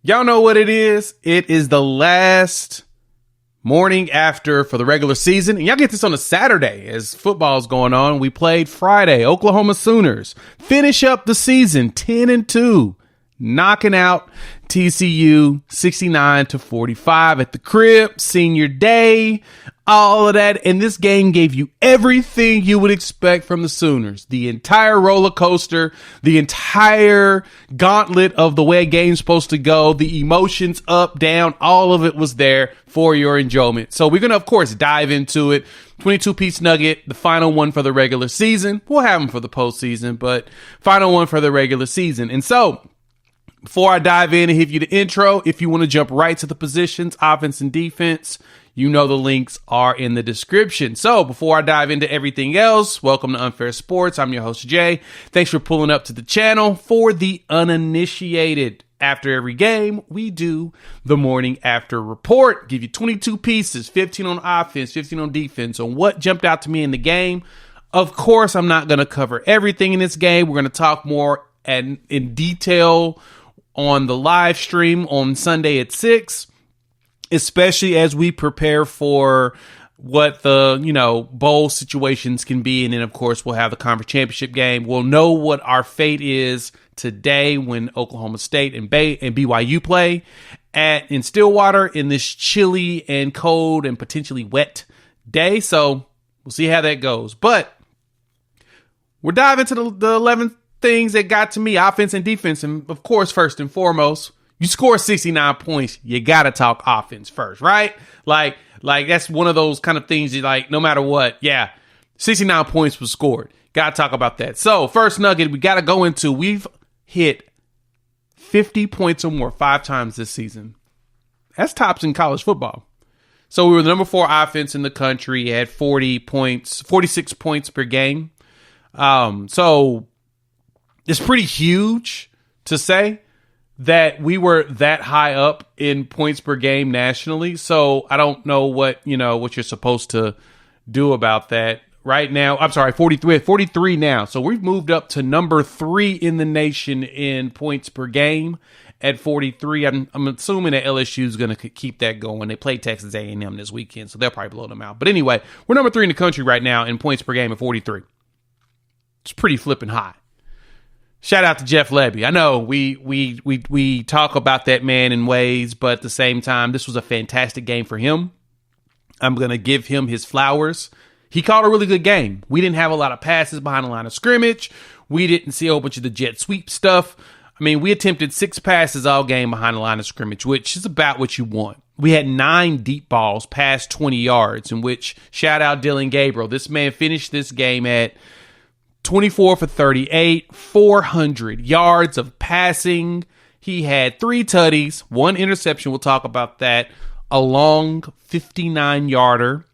Y'all know what it is. It is the last morning after for the regular season. And y'all get this on a Saturday as football's going on. We played Friday. Oklahoma Sooners finish up the season 10-2, knocking out TCU 69-45 at the crib, senior day, all of that. And this game gave you everything you would expect from the Sooners. The entire roller coaster, the entire gauntlet of the way a game's supposed to go, the emotions up, down, all of it was there for your enjoyment. So we're going to, of course, dive into it. 22-piece nugget, the final one for the regular season. We'll have them for the postseason, but final one for the regular season. And so, before I dive in and give you the intro, if you want to jump right to the positions, offense and defense, you know the links are in the description. So before I dive into everything else, welcome to Unfair Sports. I'm your host, Jay. Thanks for pulling up to the channel. For the uninitiated, after every game, we do the morning after report. Give you 22 pieces, 15 on offense, 15 on defense, on what jumped out to me in the game. Of course, I'm not going to cover everything in this game. We're going to talk more in detail on the live stream on Sunday at 6, especially as we prepare for what the, bowl situations can be. And then, of course, we'll have the conference championship game. We'll know what our fate is today when Oklahoma State and BYU play in Stillwater in this chilly and cold and potentially wet day. So we'll see how that goes. But we're diving into the 11 things that got to me, offense and defense. And of course, first and foremost, you score 69 points, you got to talk offense first, right? Like that's one of those kind of things you like, no matter what. Yeah, 69 points was scored. Got to talk about that. So first nugget we got to go into, we've hit 50 points or more 5 times this season. That's tops in college football. So we were the number 4 offense in the country at 46 points per game. So it's pretty huge to say that we were that high up in points per game nationally. So I don't know what you're supposed to do about that right now. I'm sorry, 43 now. So we've moved up to number 3 in the nation in points per game at 43. I'm assuming that LSU is going to keep that going. They play Texas A&M this weekend, so they'll probably blow them out. But anyway, we're number 3 in the country right now in points per game at 43. It's pretty flipping high. Shout out to Jeff Lebby. I know we talk about that man in ways, but at the same time, this was a fantastic game for him. I'm going to give him his flowers. He called a really good game. We didn't have a lot of passes behind the line of scrimmage. We didn't see a whole bunch of the jet sweep stuff. I mean, we attempted 6 passes all game behind the line of scrimmage, which is about what you want. We had 9 deep balls past 20 yards, in which, shout out Dillon Gabriel. This man finished this game at 24 for 38, 400 yards of passing. He had 3 tutties, 1 interception. We'll talk about that. A long 59-yarder.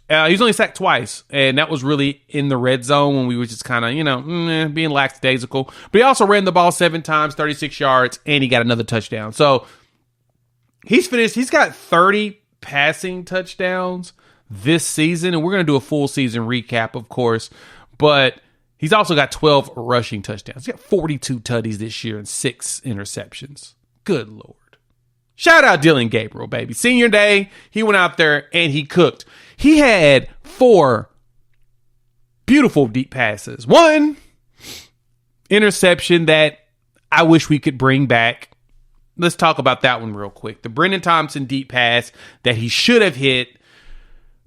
He was only sacked twice, and that was really in the red zone when we were just kind of, being lackadaisical. But he also ran the ball 7 times, 36 yards, and he got another touchdown. So he's finished. He's got 30 passing touchdowns this season, and we're going to do a full season recap, of course. But he's also got 12 rushing touchdowns. He's got 42 tutties this year and 6 interceptions. Good Lord. Shout out Dillon Gabriel, baby. Senior day, he went out there and he cooked. He had 4 beautiful deep passes. 1 interception that I wish we could bring back. Let's talk about that one real quick. The Brendan Thompson deep pass that he should have hit,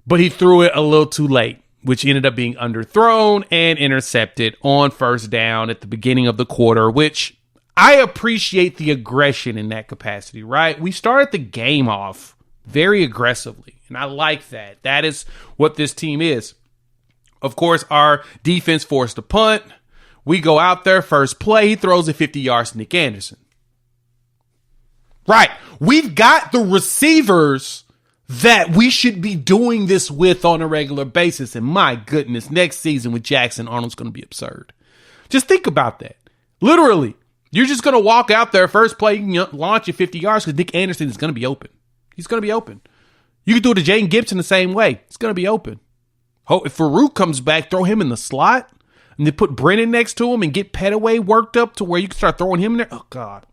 but he threw it a little too late, which ended up being underthrown and intercepted on first down at the beginning of the quarter, which I appreciate the aggression in that capacity, right? We started the game off very aggressively, and I like that. That is what this team is. Of course, our defense forced a punt. We go out there, first play, he throws it 50 yards to Nick Anderson. Right. We've got the receivers that we should be doing this with on a regular basis. And my goodness, next season with Jackson Arnold's going to be absurd. Just think about that. Literally, you're just going to walk out there, first play, you can launch it 50 yards because Nick Anderson is going to be open. He's going to be open. You can do it to Jaden Gibson the same way. It's going to be open. If Farouk comes back, throw him in the slot and then put Brennan next to him and get Petaway worked up to where you can start throwing him in there. Oh, God.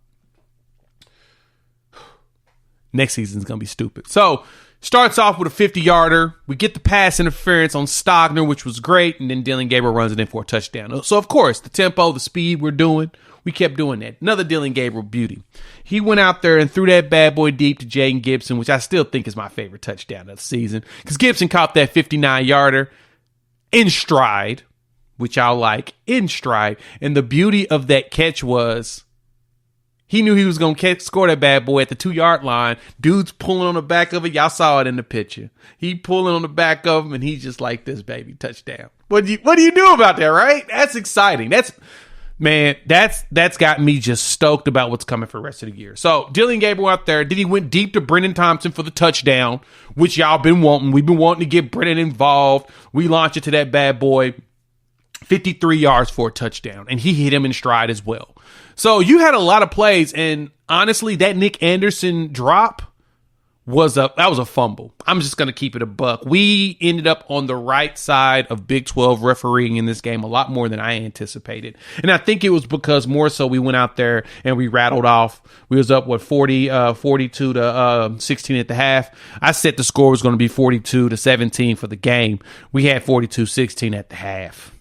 Next season's going to be stupid. So, starts off with a 50-yarder. We get the pass interference on Stogner, which was great, and then Dillon Gabriel runs it in for a touchdown. So, of course, the tempo, the speed we're doing, we kept doing that. Another Dillon Gabriel beauty. He went out there and threw that bad boy deep to Jaden Gibson, which I still think is my favorite touchdown of the season, because Gibson caught that 59-yarder in stride, which I like, in stride. And the beauty of that catch was he knew he was going to score that bad boy at the 2-yard line. Dude's pulling on the back of it. Y'all saw it in the picture. He pulling on the back of him, and he's just like this, baby, touchdown. What do you do about that, right? That's exciting. That's got me just stoked about what's coming for the rest of the year. So Dillon Gabriel out there. Then he went deep to Brennan Thompson for the touchdown, which y'all been wanting. We've been wanting to get Brennan involved. We launched it to that bad boy. 53 yards for a touchdown, and he hit him in stride as well. So you had a lot of plays, and honestly, that Nick Anderson drop was a fumble. I'm just going to keep it a buck. We ended up on the right side of Big 12 refereeing in this game a lot more than I anticipated. And I think it was because more so we went out there and we rattled off. We was up, 42 to 16 at the half. I said the score was going to be 42 to 17 for the game. We had 42-16 at the half.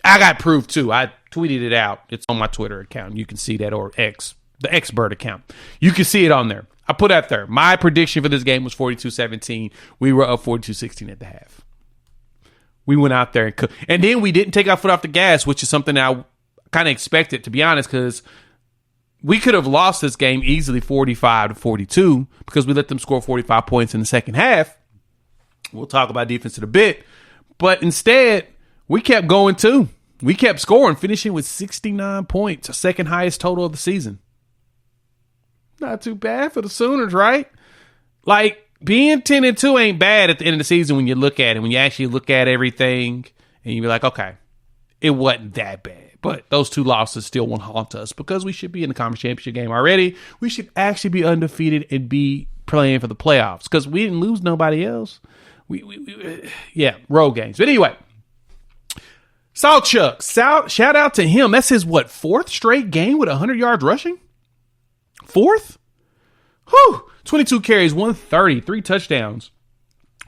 I got proof too. I tweeted it out. It's on my Twitter account. You can see that, or the Xbird account. You can see it on there. I put out there. My prediction for this game was 42-17. We were up 42-16 at the half. We went out there and cooked. And then we didn't take our foot off the gas, which is something I kind of expected, to be honest, because we could have lost this game easily 45-42 because we let them score 45 points in the second half. We'll talk about defense in a bit. But instead, we kept going too. We kept scoring, finishing with 69 points, a second highest total of the season. Not too bad for the Sooners, right? Like, being 10-2 ain't bad at the end of the season when you look at it. When you actually look at everything and you be like, okay, it wasn't that bad. But those two losses still won't haunt us because we should be in the conference championship game already. We should actually be undefeated and be playing for the playoffs because we didn't lose nobody else. Yeah, road games. But anyway, Sawchuk, shout out to him. That's his, fourth straight game with 100 yards rushing? Fourth? Whew. 22 carries, 130, 3 touchdowns.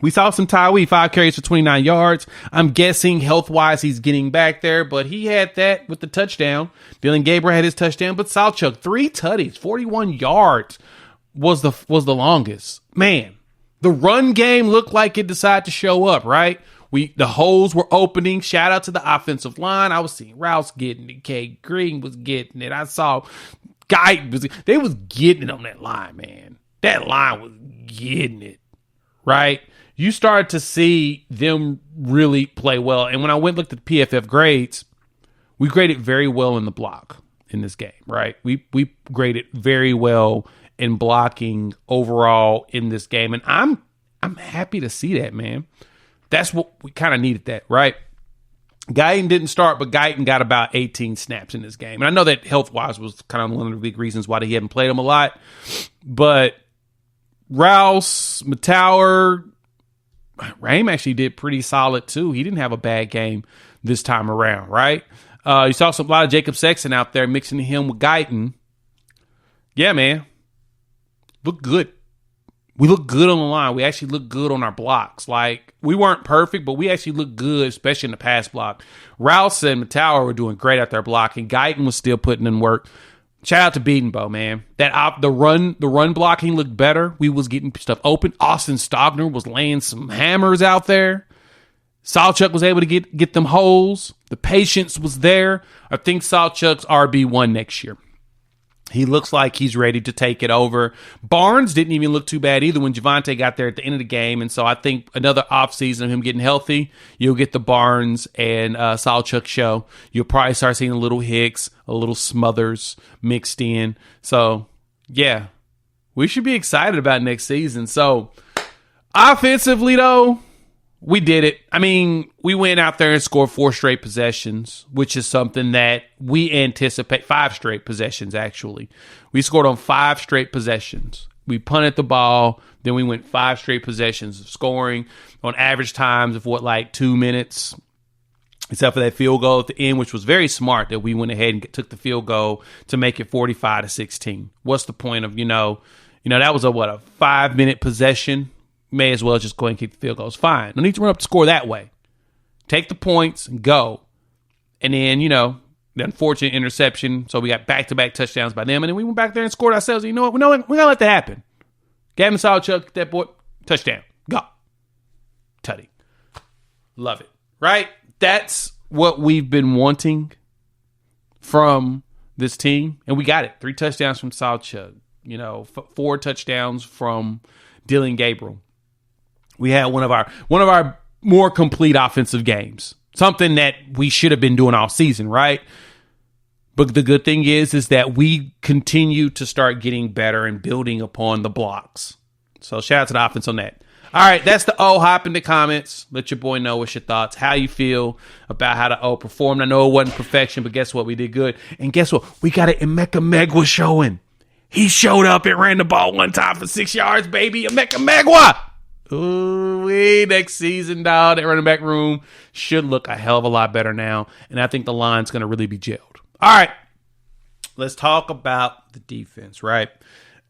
We saw some Tyree, 5 carries for 29 yards. I'm guessing health-wise he's getting back there, but he had that with the touchdown. Dillon Gabriel had his touchdown, but Sawchuk, 3 tutties, 41 yards was the longest. Man, the run game looked like it decided to show up, right? The holes were opening. Shout out to the offensive line. I was seeing Rouse getting it. K. Green was getting it. I saw they was getting it on that line, man. That line was getting it, right? You started to see them really play well. And when I went and looked at the PFF grades, we graded very well in the block in this game, right? We graded very well in blocking overall in this game. And I'm happy to see that, man. That's what we kind of needed, that, right? Guyton didn't start, but Guyton got about 18 snaps in this game. And I know that health-wise was kind of one of the big reasons why he hadn't played him a lot. But Rouse, Matauer, Rahm actually did pretty solid too. He didn't have a bad game this time around, right? You saw a lot of Jacob Sexton out there mixing him with Guyton. Yeah, man. Look good. We look good on the line. We actually look good on our blocks. Like, we weren't perfect, but we actually looked good, especially in the pass block. Rouse and Matauer were doing great out there blocking. Guyton was still putting in work. Shout out to Beatonbow, man. The run blocking looked better. We was getting stuff open. Austin Stogner was laying some hammers out there. Sawchuk was able to get them holes. The patience was there. I think Sawchuk's RB1 next year. He looks like he's ready to take it over. Barnes didn't even look too bad either when Javonte got there at the end of the game. And so I think another offseason of him getting healthy, you'll get the Barnes and Sawchuk show. You'll probably start seeing a little Hicks, a little Smothers mixed in. So, yeah, we should be excited about next season. So, offensively, though, we did it. I mean, we went out there and scored 4 straight possessions, which is something that we anticipate. 5 straight possessions, actually. We scored on 5 straight possessions. We punted the ball, then we went 5 straight possessions of scoring on average times of 2 minutes. except for that field goal at the end, which was very smart that we went ahead and took the field goal to make it 45-16. What's the point of, that was a 5-minute possession. May as well just go ahead and kick the field goals. Fine. No need to run up the score that way. Take the points and go. And then, the unfortunate interception. So we got back-to-back touchdowns by them. And then we went back there and scored ourselves. You know what? We're going to let that happen. Gavin Sawchuk, that boy, touchdown. Go. Tutty. Love it. Right? That's what we've been wanting from this team. And we got it. 3 touchdowns from Sawchuk. 4 touchdowns from Dillon Gabriel. We had one of our more complete offensive games. Something that we should have been doing all season, right? But the good thing is that we continue to start getting better and building upon the blocks. So shout out to the offense on that. All right, that's the O. Hop in the comments. Let your boy know what's your thoughts, how you feel about how the O performed. I know it wasn't perfection, but guess what? We did good. And guess what? We got it. Emeka Megwa showing. He showed up and ran the ball one time for 6 yards, baby. Emeka Megwa. Ooh, next season, dog. That running back room should look a hell of a lot better now. And I think the line's going to really be gelled. All right. Let's talk about the defense, right?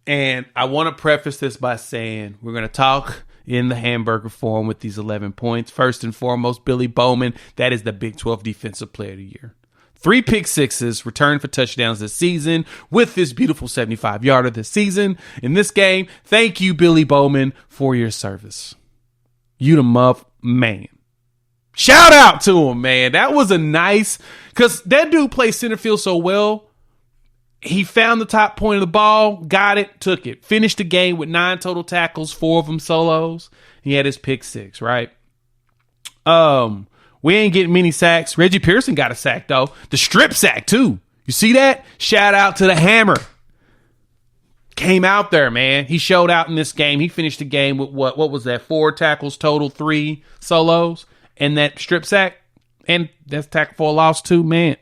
And I want to preface this by saying we're going to talk in the hamburger form with these 11 points. First and foremost, Billy Bowman. That is the Big 12 Defensive Player of the Year. 3 pick sixes returned for touchdowns this season with this beautiful 75-yarder this season. In this game, thank you, Billy Bowman, for your service. You the muff man. Shout out to him, man. That was a nice, because that dude plays center field so well. He found the top point of the ball, got it, took it. Finished the game with 9 total tackles, 4 of them solos. He had his pick 6, right? We ain't getting many sacks. Reggie Pearson got a sack, though. The strip sack, too. You see that? Shout out to the Hammer. Came out there, man. He showed out in this game. He finished the game with what was that? 4 tackles total, 3 solos, and that strip sack. And that's tackle for a loss, too, man.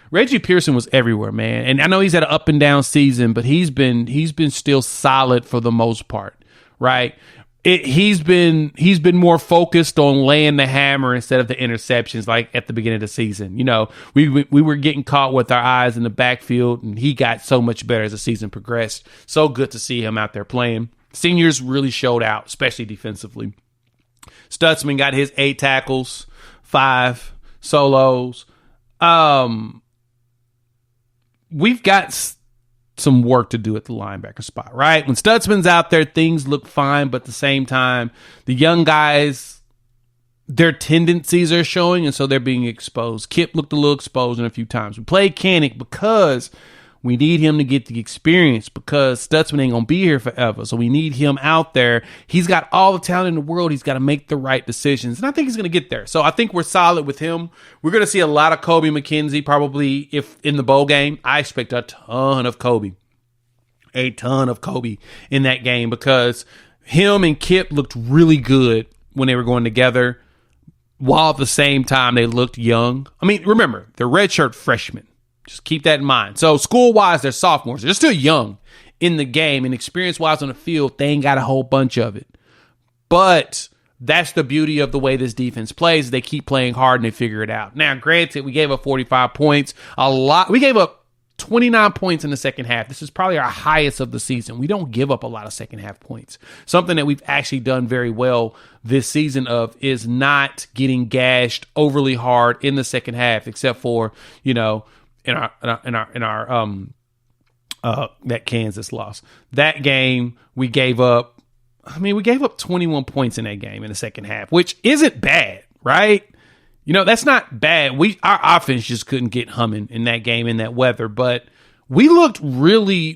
Reggie Pearson was everywhere, man. And I know he's had an up and down season, but he's been still solid for the most part, right? He's been more focused on laying the hammer instead of the interceptions, like at the beginning of the season. We were getting caught with our eyes in the backfield, and he got so much better as the season progressed. So good to see him out there playing. Seniors really showed out, especially defensively. Stutzman got his 8 tackles, 5 solos. We've got some work to do at the linebacker spot, right? When Stutzman's out there, things look fine, but at the same time, the young guys, their tendencies are showing, and so they're being exposed. Kip looked a little exposed in a few times. We played Kanik because we need him to get the experience, because Stutzman ain't going to be here forever, so we need him out there. He's got all the talent in the world. He's got to make the right decisions, and I think he's going to get there. So I think we're solid with him. We're going to see a lot of Kobe McKenzie probably if in the bowl game. I expect a ton of Kobe. A ton of Kobe in that game, because him and Kip looked really good when they were going together, while at the same time they looked young. I mean, remember, they're redshirt freshmen. Just keep that in mind. So school-wise, they're sophomores. They're still young in the game, and experience-wise on the field, they ain't got a whole bunch of it. But that's the beauty of the way this defense plays. They keep playing hard, and they figure it out. Now, granted, we gave up 45 points. We gave up 29 points in the second half. This is probably our highest of the season. We don't give up a lot of second half points. Something that we've actually done very well this season is not getting gashed overly hard in the second half, except for, in our that Kansas loss. That game we gave up 21 points in that game in the second half, which isn't bad, right? That's not bad. Our offense just couldn't get humming in that game in that weather, but we looked really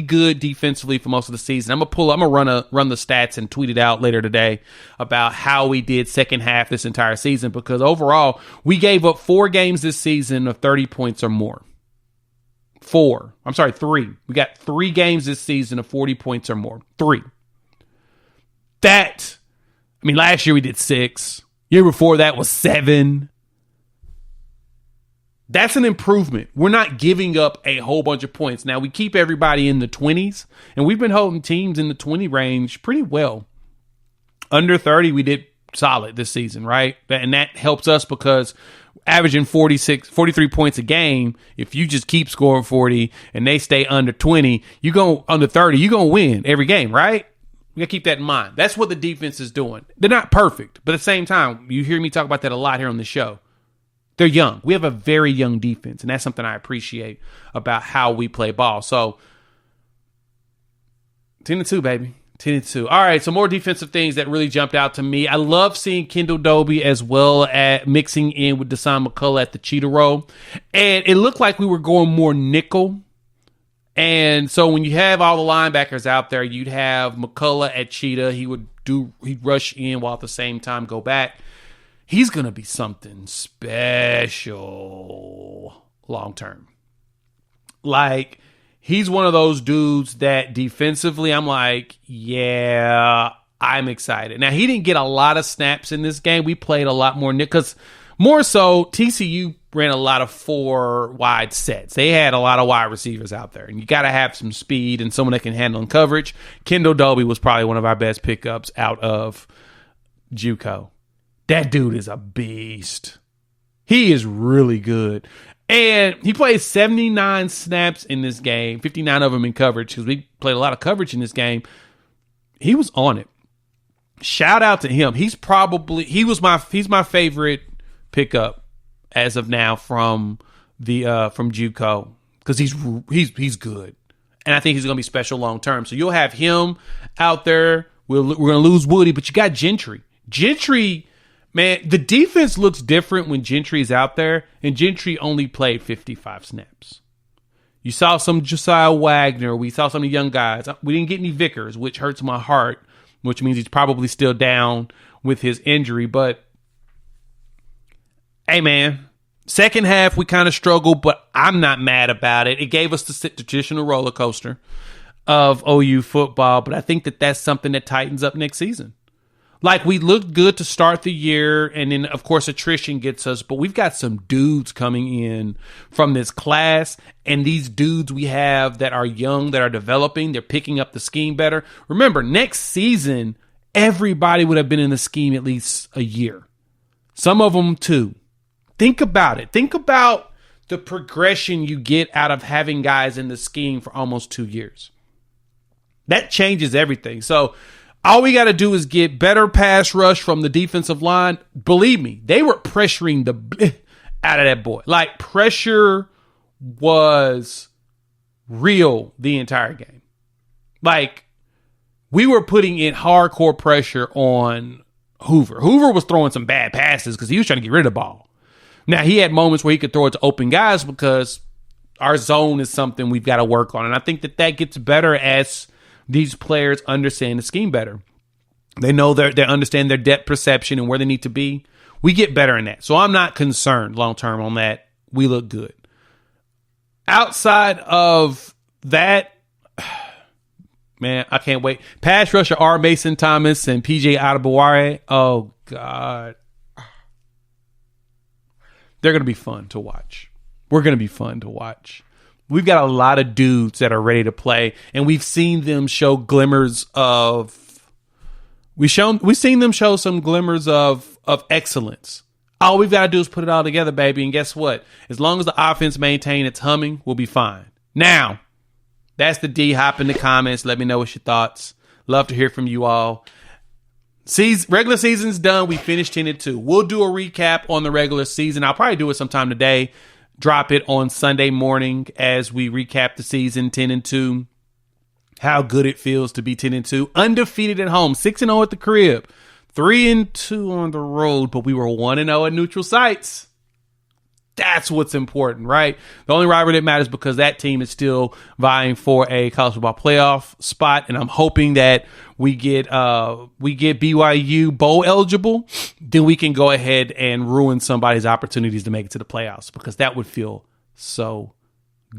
good defensively for most of the season. I'm gonna run the stats and tweet it out later today about how we did second half this entire season, because overall we gave up 4 games this season of 30 points or more. 3. We got 3 games this season of 40 points or more. 3. Last year we did 6. Year before that was 7. That's an improvement. We're not giving up a whole bunch of points. Now, we keep everybody in the 20s, and we've been holding teams in the 20 range pretty well. Under 30, we did solid this season, right? And that helps us because averaging 43 points a game, if you just keep scoring 40 and they stay under 20, you go under 30, you're going to win every game, right? You got to keep that in mind. That's what the defense is doing. They're not perfect, but at the same time, you hear me talk about that a lot here on the show. They're young. We have a very young defense, and that's something I appreciate about how we play ball. So, 10-2, baby. 10-2. All right, so more defensive things that really jumped out to me. I love seeing Kendall Dobie as well at mixing in with Deshaun McCullough at the cheetah role. And it looked like we were going more nickel. And so when you have all the linebackers out there, you'd have McCullough at cheetah. He'd rush in while at the same time go back. He's going to be something special long term. Like, he's one of those dudes that defensively, I'm like, yeah, I'm excited. Now, he didn't get a lot of snaps in this game. We played a lot more because more so TCU ran a lot of 4 wide sets. They had a lot of wide receivers out there, and you got to have some speed and someone that can handle in coverage. Kendall Dobie was probably one of our best pickups out of JUCO. That dude is a beast. He is really good. And he played 79 snaps in this game, 59 of them in coverage, because we played a lot of coverage in this game. He was on it. Shout out to him. He's my favorite pickup as of now from JUCO, because he's good. And I think he's going to be special long term. So you'll have him out there. We're going to lose Woody, but you got Gentry. Man, the defense looks different when Gentry's out there, and Gentry only played 55 snaps. You saw some Josiah Wagner. We saw some of the young guys. We didn't get any Vickers, which hurts my heart, which means he's probably still down with his injury. But, hey, man, second half we kind of struggled, but I'm not mad about it. It gave us the traditional roller coaster of OU football, but I think that that's something that tightens up next season. Like, we looked good to start the year, and then, of course, attrition gets us. But we've got some dudes coming in from this class, and these dudes we have that are young, that are developing, they're picking up the scheme better. Remember, next season, everybody would have been in the scheme at least a year. Some of them, 2. Think about it. Think about the progression you get out of having guys in the scheme for almost 2 years. That changes everything. So, all we got to do is get better pass rush from the defensive line. Believe me, they were pressuring the out of that boy. Like, pressure was real the entire game. Like, we were putting in hardcore pressure on Hoover. Hoover was throwing some bad passes because he was trying to get rid of the ball. Now, he had moments where he could throw it to open guys because our zone is something we've got to work on. And I think that gets better as these players understand the scheme better. They know they understand their depth perception and where they need to be. We get better in that. So I'm not concerned long term on that. We look good. Outside of that, man, I can't wait. Pass rusher R. Mason Thomas and PJ Adebaware. Oh, God. They're going to be fun to watch. We're going to be fun to watch. We've got a lot of dudes that are ready to play, and we've seen them show glimmers of. We've seen them show some glimmers of excellence. All we've got to do is put it all together, baby. And guess what? As long as the offense maintains its humming, we'll be fine. Now, that's the D. Hop in the comments. Let me know what's your thoughts. Love to hear from you all. Regular season's done. We finished 10-2. We'll do a recap on the regular season. I'll probably do it sometime today. Drop it on Sunday morning as we recap the season 10-2. How good it feels to be 10-2. Undefeated at home, 6-0 at the crib, 3-2 on the road, but we were 1-0 at neutral sites. That's what's important, right? The only rivalry that matters because that team is still vying for a college football playoff spot, and I'm hoping that we get BYU bowl eligible. Then we can go ahead and ruin somebody's opportunities to make it to the playoffs, because that would feel so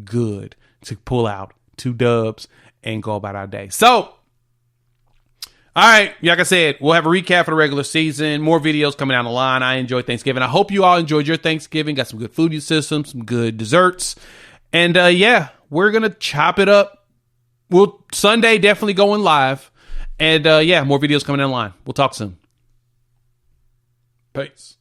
good to pull out 2 dubs and go about our day. So, all right, like I said, we'll have a recap for the regular season. More videos coming down the line. I enjoyed Thanksgiving. I hope you all enjoyed your Thanksgiving. Got some good food systems, some good desserts. And yeah, we're going to chop it up. Sunday definitely going live. And yeah, more videos coming down the line. We'll talk soon. Peace.